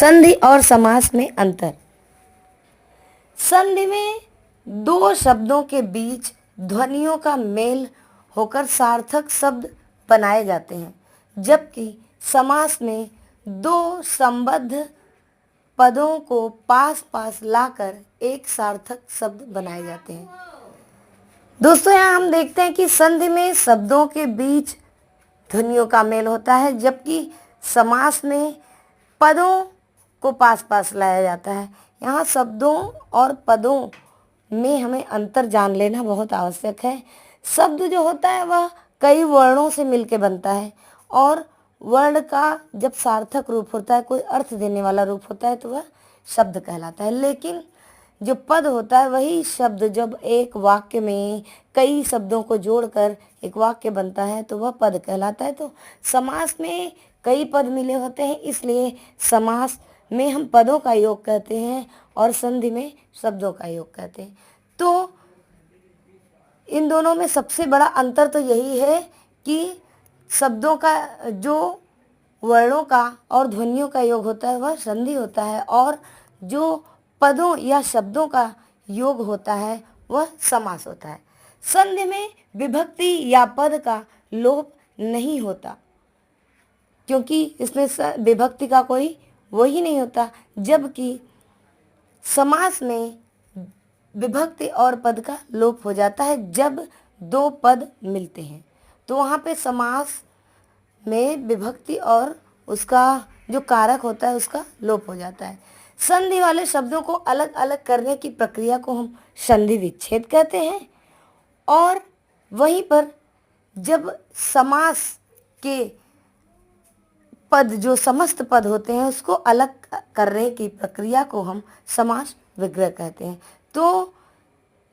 संधि और समास में अंतर। संधि में दो शब्दों के बीच ध्वनियों का मेल होकर सार्थक शब्द बनाए जाते हैं, जबकि समास में दो संबद्ध पदों को पास पास लाकर एक सार्थक शब्द बनाए जाते हैं। दोस्तों, यहाँ हम देखते हैं कि संधि में शब्दों के बीच ध्वनियों का मेल होता है, जबकि समास में पदों को पास पास लाया जाता है। यहाँ शब्दों और पदों में हमें अंतर जान लेना बहुत आवश्यक है। शब्द जो होता है वह कई वर्णों से मिलकर बनता है, और वर्ण का जब सार्थक रूप होता है, कोई अर्थ देने वाला रूप होता है, तो वह शब्द कहलाता है। लेकिन जो पद होता है वही शब्द जब एक वाक्य में कई शब्दों को जोड़कर एक वाक्य बनता है तो वह पद कहलाता है। तो समास में कई पद मिले होते हैं, इसलिए समास में हम पदों का योग कहते हैं और संधि में शब्दों का योग कहते हैं। तो इन दोनों में सबसे बड़ा अंतर तो यही है कि शब्दों का जो वर्णों का और ध्वनियों का योग होता है वह संधि होता है, और जो पदों या शब्दों का योग होता है वह समास होता है। संधि में विभक्ति या पद का लोप नहीं होता, क्योंकि इसमें विभक्ति का कोई वो ही नहीं होता, जबकि समास में विभक्ति और पद का लोप हो जाता है जब दो पद मिलते हैं। तो वहाँ पे समास में विभक्ति और उसका जो कारक होता है उसका लोप हो जाता है। संधि वाले शब्दों को अलग अलग करने की प्रक्रिया को हम संधि विच्छेद कहते हैं, और वहीं पर जब समास के पद जो समस्त पद होते हैं उसको अलग करने की प्रक्रिया को हम समास विग्रह कहते हैं। तो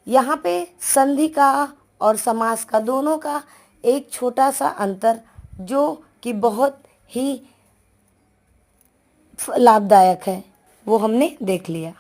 यहाँ पे संधि का और समास का दोनों का एक छोटा सा अंतर जो कि बहुत ही लाभदायक है वो हमने देख लिया।